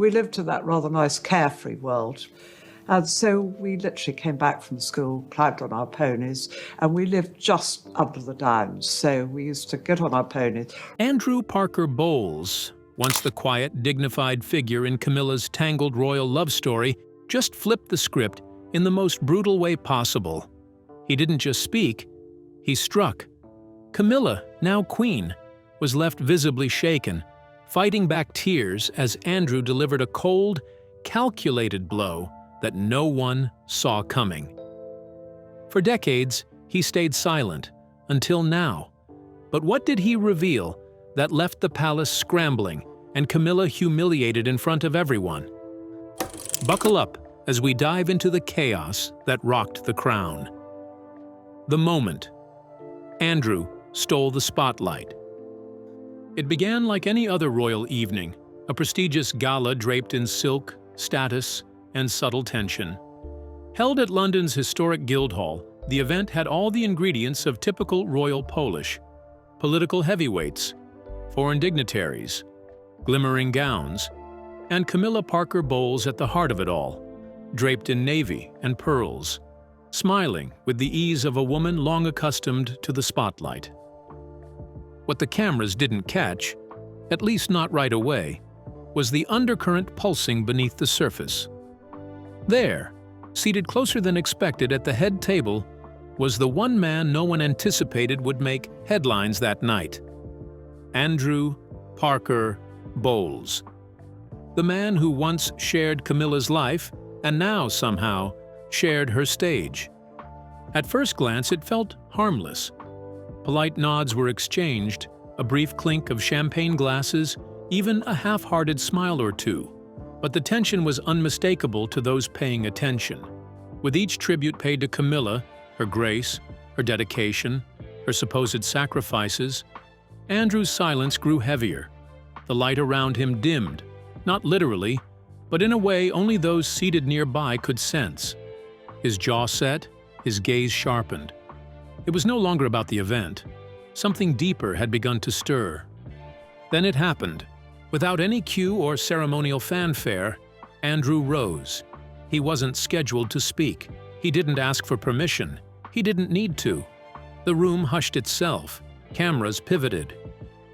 We lived in that rather nice carefree world. And so we literally came back from school, climbed on our ponies, and we lived just under the downs. So we used to get on our ponies. Andrew Parker Bowles, once the quiet, dignified figure in Camilla's tangled royal love story, just flipped the script in the most brutal way possible. He didn't just speak, he struck. Camilla, now queen, was left visibly shaken, fighting back tears as Andrew delivered a cold, calculated blow that no one saw coming. For decades, he stayed silent, until now. But what did he reveal that left the palace scrambling and Camilla humiliated in front of everyone? Buckle up as we dive into the chaos that rocked the crown. The moment Andrew stole the spotlight. It began like any other royal evening, a prestigious gala draped in silk, status, and subtle tension. Held at London's historic Guildhall, the event had all the ingredients of typical royal Polish: political heavyweights, foreign dignitaries, glimmering gowns, and Camilla Parker Bowles at the heart of it all, draped in navy and pearls, smiling with the ease of a woman long accustomed to the spotlight. What the cameras didn't catch, at least not right away, was the undercurrent pulsing beneath the surface. There, seated closer than expected at the head table, was the one man no one anticipated would make headlines that night: Andrew Parker Bowles. The man who once shared Camilla's life and now somehow shared her stage. At first glance, it felt harmless. Polite nods were exchanged, a brief clink of champagne glasses, even a half-hearted smile or two. But the tension was unmistakable to those paying attention. With each tribute paid to Camilla, her grace, her dedication, her supposed sacrifices, Andrew's silence grew heavier. The light around him dimmed, not literally, but in a way only those seated nearby could sense. His jaw set, his gaze sharpened. It was no longer about the event. Something deeper had begun to stir. Then it happened. Without any cue or ceremonial fanfare, Andrew rose. He wasn't scheduled to speak. He didn't ask for permission. He didn't need to. The room hushed itself. Cameras pivoted.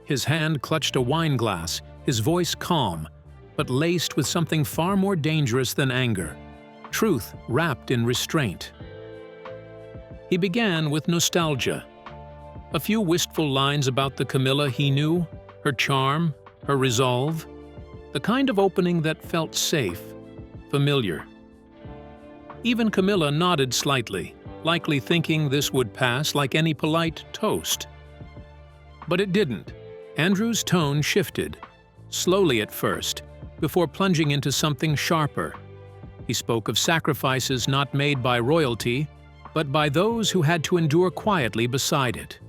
His hand clutched a wine glass, his voice calm, but laced with something far more dangerous than anger: truth wrapped in restraint. He began with nostalgia. A few wistful lines about the Camilla he knew, her charm, her resolve, the kind of opening that felt safe, familiar. Even Camilla nodded slightly, likely thinking this would pass like any polite toast. But it didn't. Andrew's tone shifted, slowly at first, before plunging into something sharper. He spoke of sacrifices not made by royalty, but by those who had to endure quietly beside it.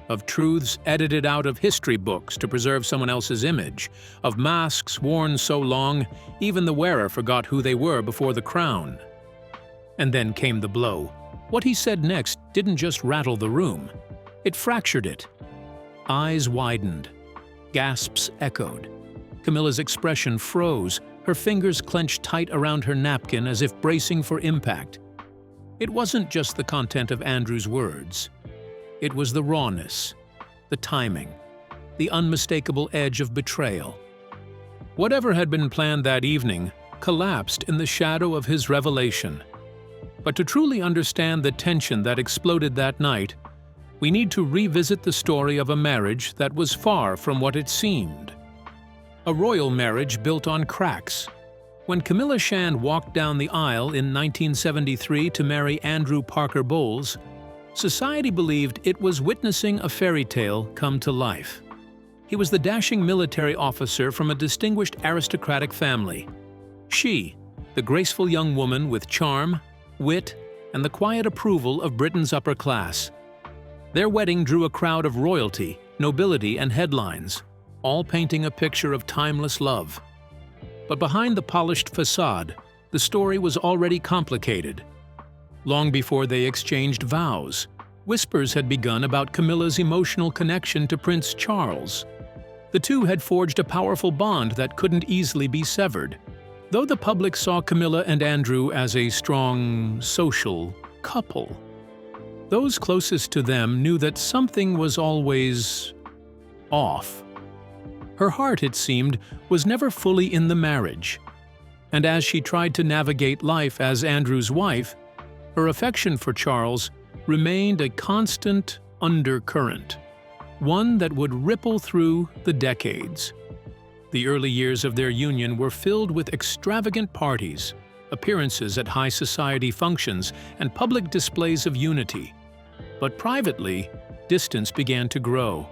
Of truths edited out of history books to preserve someone else's image, of masks worn so long, even the wearer forgot who they were before the crown. And then came the blow. What he said next didn't just rattle the room, it fractured it. Eyes widened. Gasps echoed. Camilla's expression froze, her fingers clenched tight around her napkin as if bracing for impact. It wasn't just the content of Andrew's words. It was the rawness, the timing, the unmistakable edge of betrayal. Whatever had been planned that evening collapsed in the shadow of his revelation. But to truly understand the tension that exploded that night, we need to revisit the story of a marriage that was far from what it seemed. A royal marriage built on cracks. When Camilla Shand walked down the aisle in 1973 to marry Andrew Parker Bowles, society believed it was witnessing a fairy tale come to life. He was the dashing military officer from a distinguished aristocratic family. She, the graceful young woman with charm, wit, and the quiet approval of Britain's upper class. Their wedding drew a crowd of royalty, nobility, and headlines, all painting a picture of timeless love. But behind the polished facade, the story was already complicated. Long before they exchanged vows, whispers had begun about Camilla's emotional connection to Prince Charles. The two had forged a powerful bond that couldn't easily be severed. Though the public saw Camilla and Andrew as a strong, social couple, those closest to them knew that something was always off. Her heart, it seemed, was never fully in the marriage. And as she tried to navigate life as Andrew's wife, her affection for Charles remained a constant undercurrent, one that would ripple through the decades. The early years of their union were filled with extravagant parties, appearances at high society functions, and public displays of unity. But privately, distance began to grow.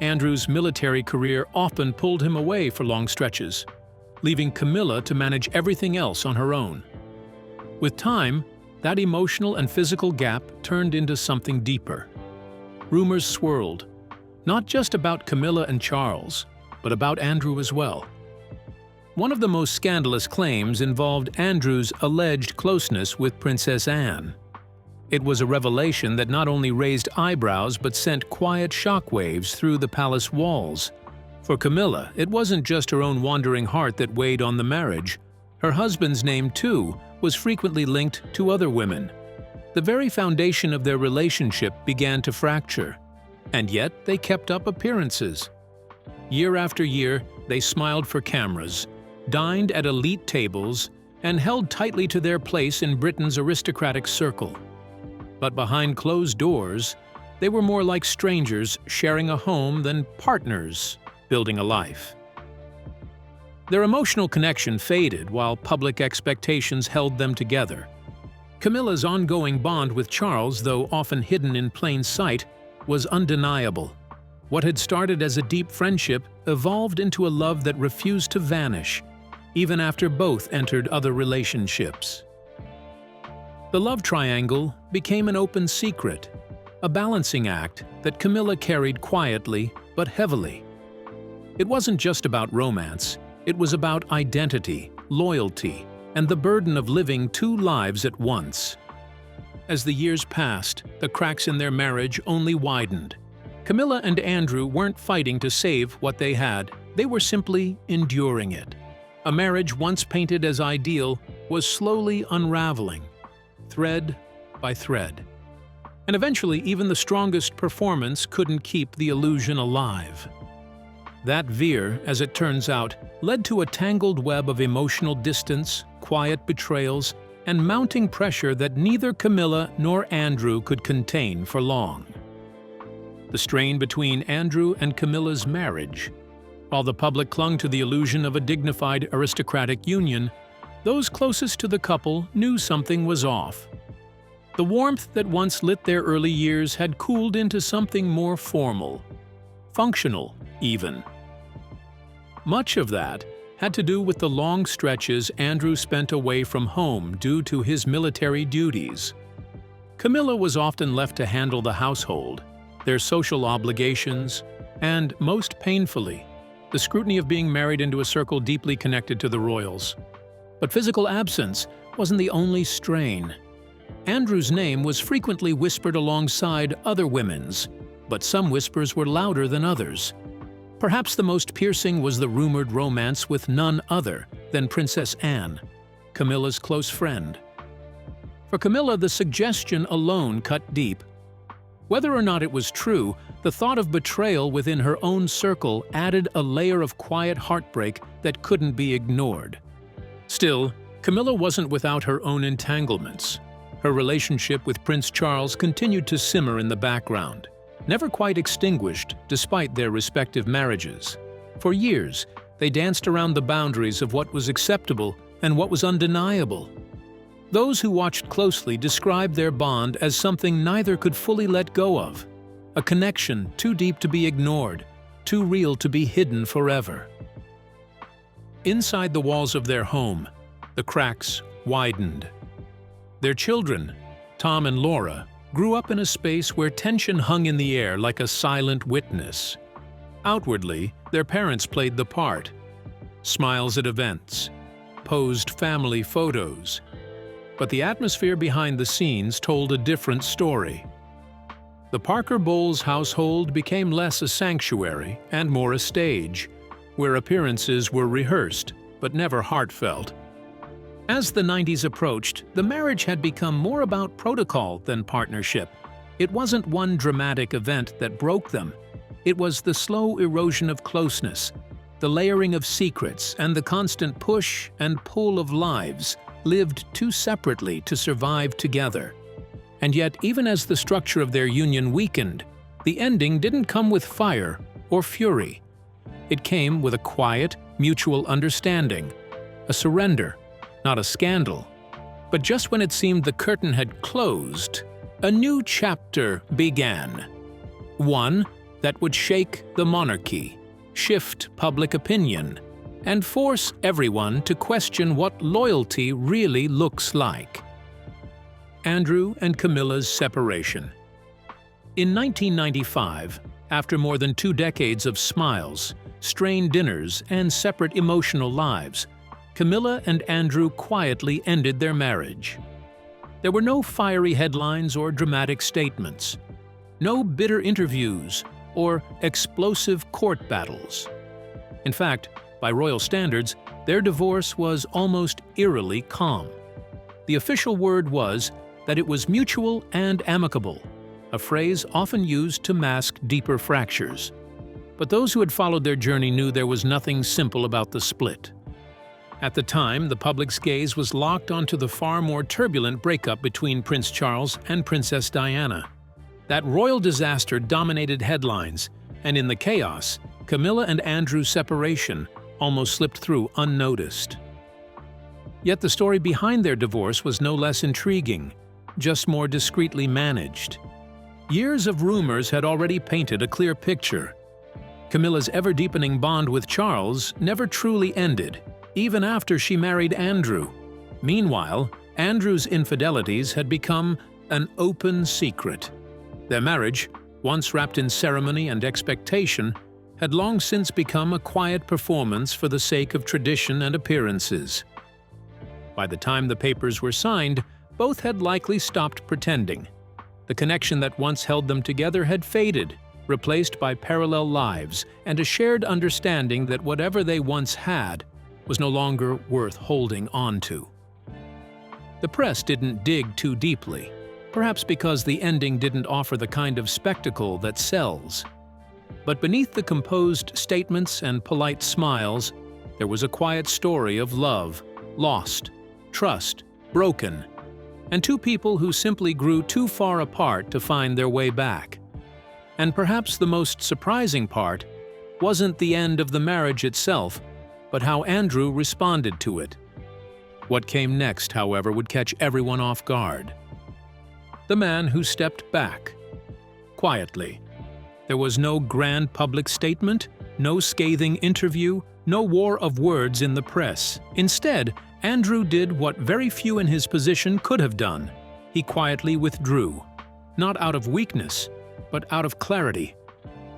Andrew's military career often pulled him away for long stretches, leaving Camilla to manage everything else on her own. With time, that emotional and physical gap turned into something deeper. Rumors swirled, not just about Camilla and Charles, but about Andrew as well. One of the most scandalous claims involved Andrew's alleged closeness with Princess Anne. It was a revelation that not only raised eyebrows but sent quiet shockwaves through the palace walls. For Camilla, it wasn't just her own wandering heart that weighed on the marriage. Her husband's name, too, was frequently linked to other women. The very foundation of their relationship began to fracture, and yet they kept up appearances. Year after year, they smiled for cameras, dined at elite tables, and held tightly to their place in Britain's aristocratic circle. But behind closed doors, they were more like strangers sharing a home than partners building a life. Their emotional connection faded while public expectations held them together. Camilla's ongoing bond with Charles, though often hidden in plain sight, was undeniable. What had started as a deep friendship evolved into a love that refused to vanish, even after both entered other relationships. The love triangle became an open secret, a balancing act that Camilla carried quietly but heavily. It wasn't just about romance, it was about identity, loyalty, and the burden of living two lives at once. As the years passed, the cracks in their marriage only widened. Camilla and Andrew weren't fighting to save what they had, they were simply enduring it. A marriage once painted as ideal was slowly unraveling, thread by thread. And eventually, even the strongest performance couldn't keep the illusion alive. That veer, as it turns out, led to a tangled web of emotional distance, quiet betrayals, and mounting pressure that neither Camilla nor Andrew could contain for long. The strain between Andrew and Camilla's marriage. While the public clung to the illusion of a dignified aristocratic union, those closest to the couple knew something was off. The warmth that once lit their early years had cooled into something more formal, functional even. Much of that had to do with the long stretches Andrew spent away from home due to his military duties. Camilla was often left to handle the household, their social obligations, and, most painfully, the scrutiny of being married into a circle deeply connected to the royals. But physical absence wasn't the only strain. Andrew's name was frequently whispered alongside other women's, but some whispers were louder than others. Perhaps the most piercing was the rumored romance with none other than Princess Anne, Camilla's close friend. For Camilla, the suggestion alone cut deep. Whether or not it was true, the thought of betrayal within her own circle added a layer of quiet heartbreak that couldn't be ignored. Still, Camilla wasn't without her own entanglements. Her relationship with Prince Charles continued to simmer in the background, never quite extinguished despite their respective marriages. For years, they danced around the boundaries of what was acceptable and what was undeniable. Those who watched closely described their bond as something neither could fully let go of, a connection too deep to be ignored, too real to be hidden forever. Inside the walls of their home, the cracks widened. Their children, Tom and Laura, grew up in a space where tension hung in the air like a silent witness. Outwardly, their parents played the part. Smiles at events, posed family photos. But the atmosphere behind the scenes told a different story. The Parker Bowles household became less a sanctuary and more a stage, where appearances were rehearsed but never heartfelt. As the 90s approached, the marriage had become more about protocol than partnership. It wasn't one dramatic event that broke them. It was the slow erosion of closeness, the layering of secrets, and the constant push and pull of lives lived too separately to survive together. And yet, even as the structure of their union weakened, the ending didn't come with fire or fury. It came with a quiet, mutual understanding, a surrender, not a scandal. But just when it seemed the curtain had closed, a new chapter began. One that would shake the monarchy, shift public opinion, and force everyone to question what loyalty really looks like. Andrew and Camilla's separation. In 1995, after more than 2 decades of smiles, strained dinners, and separate emotional lives, Camilla and Andrew quietly ended their marriage. There were no fiery headlines or dramatic statements, no bitter interviews or explosive court battles. In fact, by royal standards, their divorce was almost eerily calm. The official word was that it was mutual and amicable, a phrase often used to mask deeper fractures. But those who had followed their journey knew there was nothing simple about the split. At the time, the public's gaze was locked onto the far more turbulent breakup between Prince Charles and Princess Diana. That royal disaster dominated headlines, and in the chaos, Camilla and Andrew's separation almost slipped through unnoticed. Yet the story behind their divorce was no less intriguing, just more discreetly managed. Years of rumors had already painted a clear picture. Camilla's ever-deepening bond with Charles never truly ended, even after she married Andrew. Meanwhile, Andrew's infidelities had become an open secret. Their marriage, once wrapped in ceremony and expectation, had long since become a quiet performance for the sake of tradition and appearances. By the time the papers were signed, both had likely stopped pretending. The connection that once held them together had faded, replaced by parallel lives and a shared understanding that whatever they once had was no longer worth holding on to. The press didn't dig too deeply, perhaps because the ending didn't offer the kind of spectacle that sells. But beneath the composed statements and polite smiles, there was a quiet story of love, lost, trust, broken, and 2 people who simply grew too far apart to find their way back. And perhaps the most surprising part wasn't the end of the marriage itself, but how Andrew responded to it. What came next, however, would catch everyone off guard. The man who stepped back, quietly. There was no grand public statement, no scathing interview, no war of words in the press. Instead, Andrew did what very few in his position could have done. He quietly withdrew, not out of weakness, but out of clarity.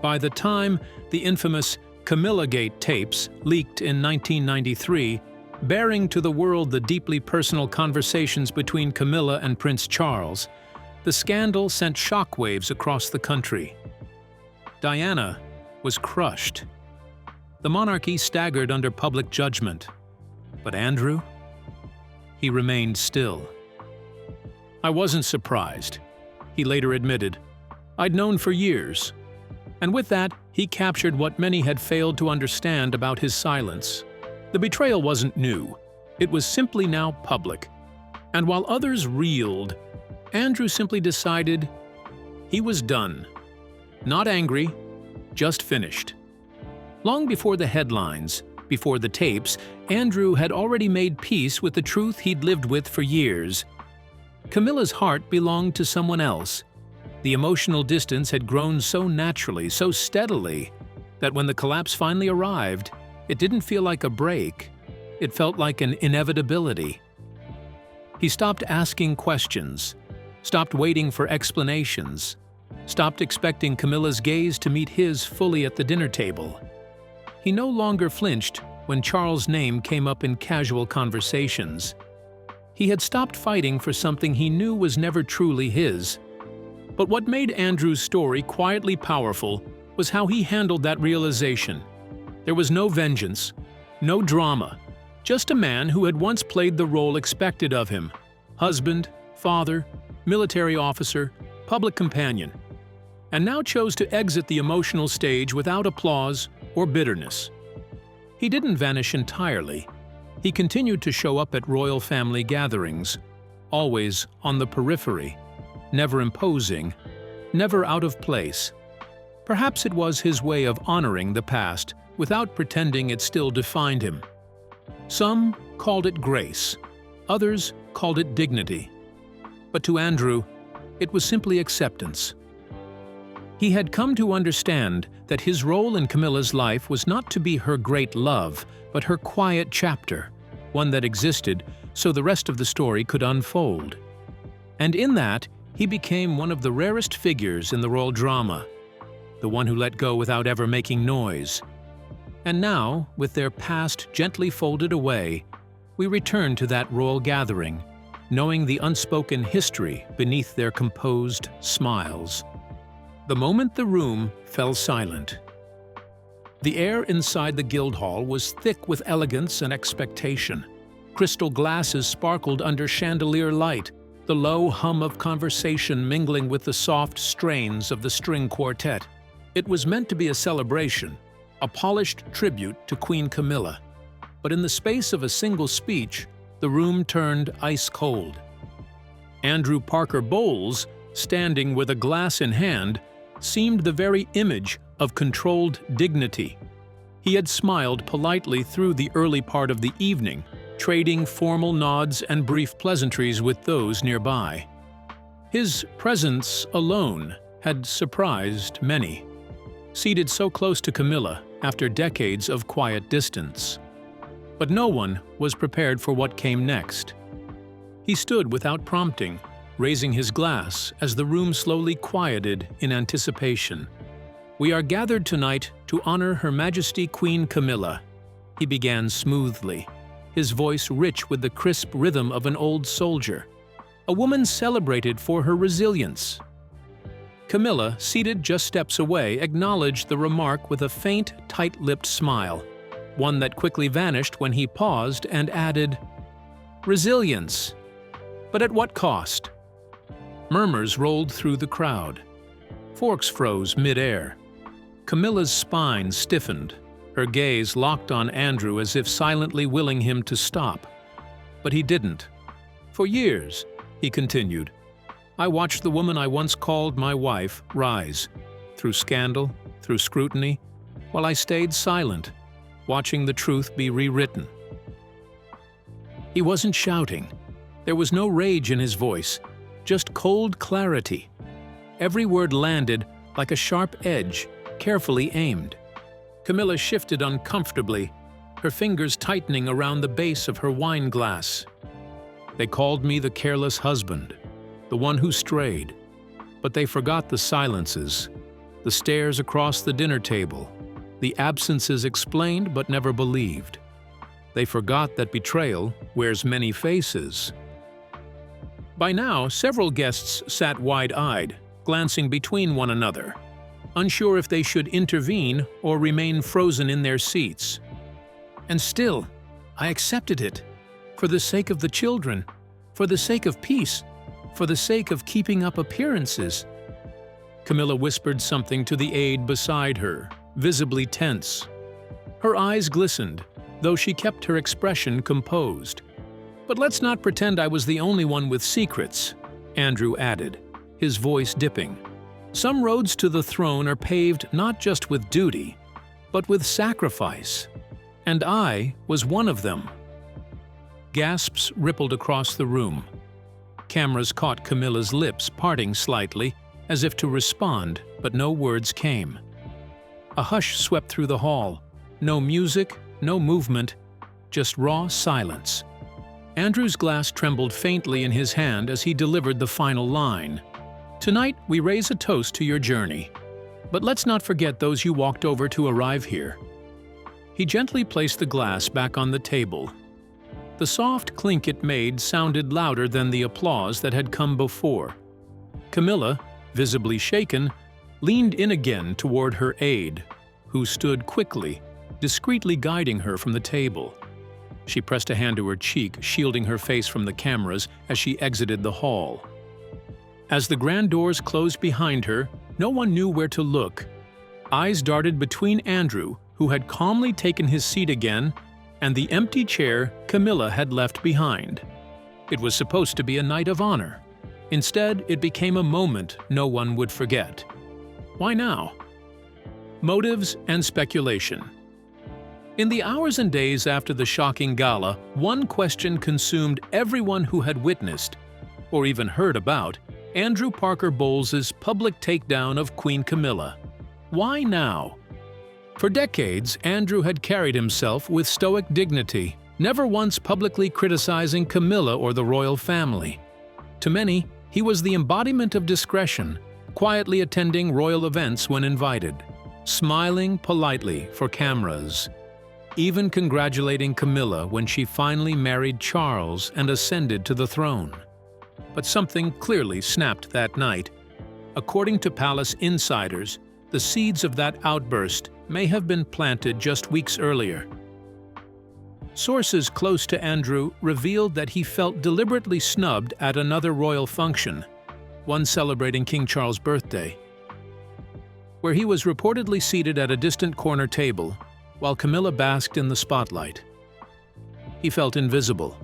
By the time the infamous Camillagate tapes leaked in 1993, bearing to the world the deeply personal conversations between Camilla and Prince Charles, the scandal sent shockwaves across the country. Diana was crushed. The monarchy staggered under public judgment. But Andrew? He remained still. I wasn't surprised, he later admitted. I'd known for years. And with that, he captured what many had failed to understand about his silence. The betrayal wasn't new. It was simply now public. And while others reeled, Andrew simply decided he was done. Not angry, just finished. Long before the headlines, before the tapes, Andrew had already made peace with the truth he'd lived with for years. Camilla's heart belonged to someone else. The emotional distance had grown so naturally, so steadily, that when the collapse finally arrived, it didn't feel like a break. It felt like an inevitability. He stopped asking questions, stopped waiting for explanations, stopped expecting Camilla's gaze to meet his fully at the dinner table. He no longer flinched when Charles' name came up in casual conversations. He had stopped fighting for something he knew was never truly his. But what made Andrew's story quietly powerful was how he handled that realization. There was no vengeance, no drama, just a man who had once played the role expected of him: husband, father, military officer, public companion, and now chose to exit the emotional stage without applause or bitterness. He didn't vanish entirely. He continued to show up at royal family gatherings, always on the periphery, never imposing, never out of place. Perhaps it was his way of honoring the past without pretending it still defined him. Some called it grace, others called it dignity. But to Andrew, it was simply acceptance. He had come to understand that his role in Camilla's life was not to be her great love, but her quiet chapter, one that existed so the rest of the story could unfold. And in that, he became one of the rarest figures in the royal drama, the one who let go without ever making noise. And now, with their past gently folded away, we return to that royal gathering, knowing the unspoken history beneath their composed smiles. The moment the room fell silent, the air inside the Guildhall was thick with elegance and expectation. Crystal glasses sparkled under chandelier light, the low hum of conversation mingling with the soft strains of the string quartet. It was meant to be a celebration, a polished tribute to Queen Camilla. But in the space of a single speech, the room turned ice cold. Andrew Parker Bowles, standing with a glass in hand, seemed the very image of controlled dignity. He had smiled politely through the early part of the evening, trading formal nods and brief pleasantries with those nearby. His presence alone had surprised many, seated so close to Camilla after decades of quiet distance. But no one was prepared for what came next. He stood without prompting, raising his glass as the room slowly quieted in anticipation. "We are gathered tonight to honor Her Majesty Queen Camilla," he began smoothly, his voice rich with the crisp rhythm of an old soldier. "A woman celebrated for her resilience." Camilla, seated just steps away, acknowledged the remark with a faint, tight-lipped smile, one that quickly vanished when he paused and added, "Resilience. But at what cost?" Murmurs rolled through the crowd. Forks froze mid-air. Camilla's spine stiffened, her gaze locked on Andrew as if silently willing him to stop. But he didn't. "For years," he continued, "I watched the woman I once called my wife rise, through scandal, through scrutiny, while I stayed silent, watching the truth be rewritten." He wasn't shouting. There was no rage in his voice, just cold clarity. Every word landed like a sharp edge, carefully aimed. Camilla shifted uncomfortably, her fingers tightening around the base of her wine glass. "They called me the careless husband, the one who strayed. But they forgot the silences, the stares across the dinner table, the absences explained but never believed. They forgot that betrayal wears many faces." By now, several guests sat wide-eyed, glancing between one another, unsure if they should intervene or remain frozen in their seats. "And still, I accepted it. For the sake of the children, for the sake of peace, for the sake of keeping up appearances." Camilla whispered something to the aide beside her, visibly tense. Her eyes glistened, though she kept her expression composed. "But let's not pretend I was the only one with secrets," Andrew added, his voice dipping. "Some roads to the throne are paved not just with duty, but with sacrifice. And I was one of them." Gasps rippled across the room. Cameras caught Camilla's lips parting slightly, as if to respond, but no words came. A hush swept through the hall. No music, no movement, just raw silence. Andrew's glass trembled faintly in his hand as he delivered the final line. "Tonight, we raise a toast to your journey. But let's not forget those you walked over to arrive here." He gently placed the glass back on the table. The soft clink it made sounded louder than the applause that had come before. Camilla, visibly shaken, leaned in again toward her aide, who stood quickly, discreetly guiding her from the table. She pressed a hand to her cheek, shielding her face from the cameras as she exited the hall. As the grand doors closed behind her, no one knew where to look. Eyes darted between Andrew, who had calmly taken his seat again, and the empty chair Camilla had left behind. It was supposed to be a night of honor. Instead, it became a moment no one would forget. Why now? Motives and speculation. In the hours and days after the shocking gala, one question consumed everyone who had witnessed, or even heard about, Andrew Parker Bowles's public takedown of Queen Camilla. Why now? For decades, Andrew had carried himself with stoic dignity, never once publicly criticizing Camilla or the royal family. To many, he was the embodiment of discretion, quietly attending royal events when invited, smiling politely for cameras, even congratulating Camilla when she finally married Charles and ascended to the throne. But something clearly snapped that night. According to palace insiders, the seeds of that outburst may have been planted just weeks earlier. Sources close to Andrew revealed that he felt deliberately snubbed at another royal function, one celebrating King Charles' birthday, where he was reportedly seated at a distant corner table while Camilla basked in the spotlight. He felt invisible,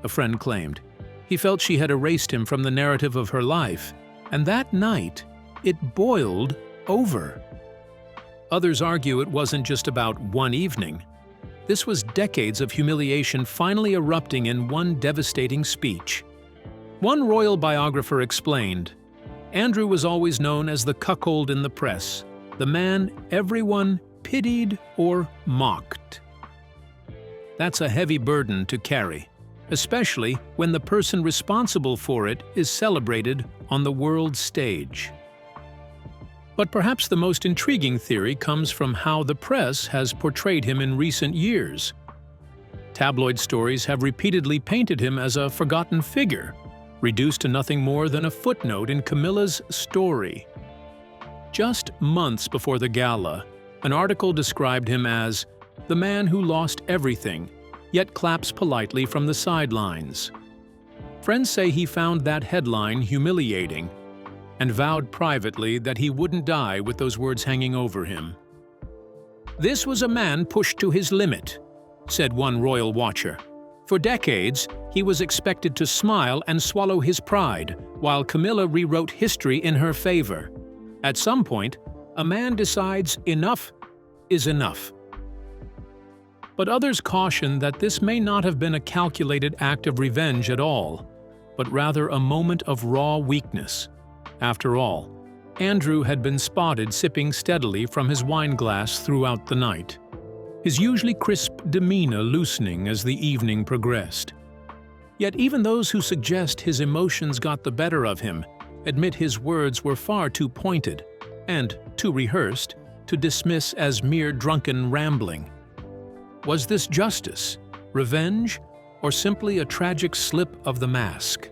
a friend claimed. He felt she had erased him from the narrative of her life, and that night, it boiled over. Others argue it wasn't just about one evening. This was decades of humiliation finally erupting in one devastating speech. One royal biographer explained, Andrew was always known as the cuckold in the press, the man everyone pitied or mocked. That's a heavy burden to carry, especially when the person responsible for it is celebrated on the world stage. But perhaps the most intriguing theory comes from how the press has portrayed him in recent years. Tabloid stories have repeatedly painted him as a forgotten figure, reduced to nothing more than a footnote in Camilla's story. Just months before the gala, an article described him as the man who lost everything, yet claps politely from the sidelines. Friends say he found that headline humiliating and vowed privately that he wouldn't die with those words hanging over him. This was a man pushed to his limit, said one royal watcher. For decades, he was expected to smile and swallow his pride, while Camilla rewrote history in her favor. At some point, a man decides enough is enough. But others caution that this may not have been a calculated act of revenge at all, but rather a moment of raw weakness. After all, Andrew had been spotted sipping steadily from his wine glass throughout the night, his usually crisp demeanor loosening as the evening progressed. Yet even those who suggest his emotions got the better of him admit his words were far too pointed and too rehearsed to dismiss as mere drunken rambling. Was this justice, revenge, or simply a tragic slip of the mask?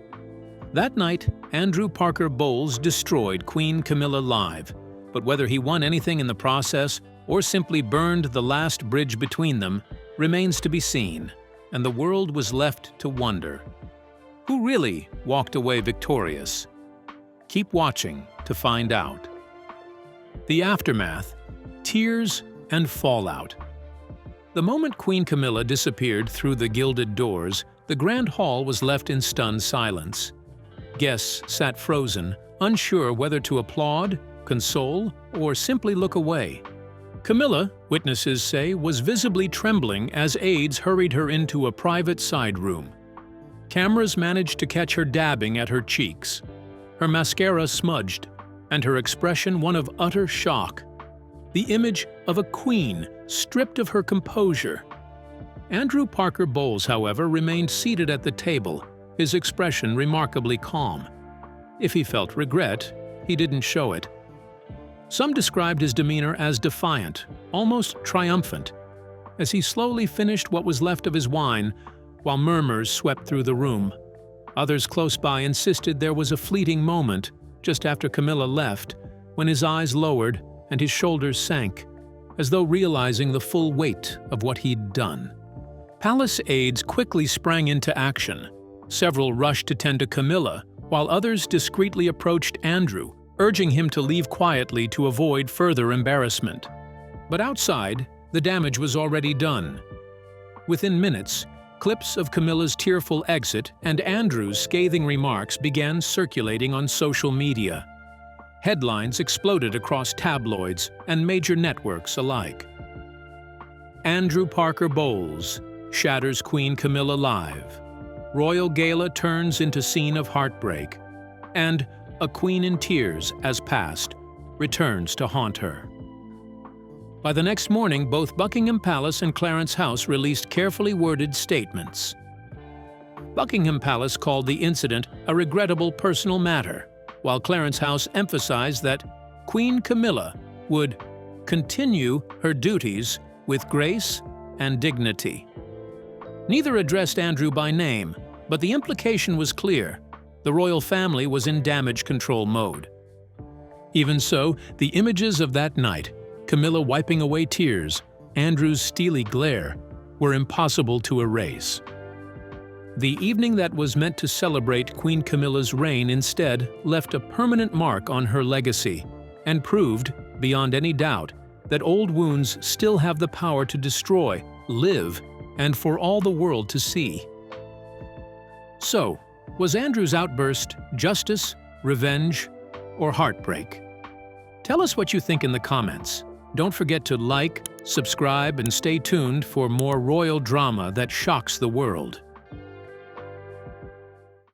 That night, Andrew Parker Bowles destroyed Queen Camilla live, but whether he won anything in the process or simply burned the last bridge between them remains to be seen, and the world was left to wonder. Who really walked away victorious? Keep watching to find out. The aftermath, tears and fallout. The moment Queen Camilla disappeared through the gilded doors, the grand hall was left in stunned silence. Guests sat frozen, unsure whether to applaud, console, or simply look away. Camilla, witnesses say, was visibly trembling as aides hurried her into a private side room. Cameras managed to catch her dabbing at her cheeks, her mascara smudged, and her expression one of utter shock. The image of a queen stripped of her composure. Andrew Parker Bowles, however, remained seated at the table, his expression remarkably calm. If he felt regret, he didn't show it. Some described his demeanor as defiant, almost triumphant, as he slowly finished what was left of his wine, while murmurs swept through the room. Others close by insisted there was a fleeting moment, just after Camilla left, when his eyes lowered and his shoulders sank, as though realizing the full weight of what he'd done. Palace aides quickly sprang into action. Several rushed to tend to Camilla, while others discreetly approached Andrew, urging him to leave quietly to avoid further embarrassment. But outside, the damage was already done. Within minutes, clips of Camilla's tearful exit and Andrew's scathing remarks began circulating on social media. Headlines exploded across tabloids and major networks alike. Andrew Parker Bowles shatters Queen Camilla live. Royal gala turns into scene of heartbreak. And a queen in tears as past returns to haunt her. By the next morning, both Buckingham Palace and Clarence House released carefully worded statements. Buckingham Palace called the incident a regrettable personal matter, while Clarence House emphasized that Queen Camilla would continue her duties with grace and dignity. Neither addressed Andrew by name, but the implication was clear. The royal family was in damage control mode. Even so, the images of that night, Camilla wiping away tears, Andrew's steely glare, were impossible to erase. The evening that was meant to celebrate Queen Camilla's reign instead left a permanent mark on her legacy and proved, beyond any doubt, that old wounds still have the power to destroy, live, and for all the world to see. So, was Andrew's outburst justice, revenge, or heartbreak? Tell us what you think in the comments. Don't forget to like, subscribe, and stay tuned for more royal drama that shocks the world.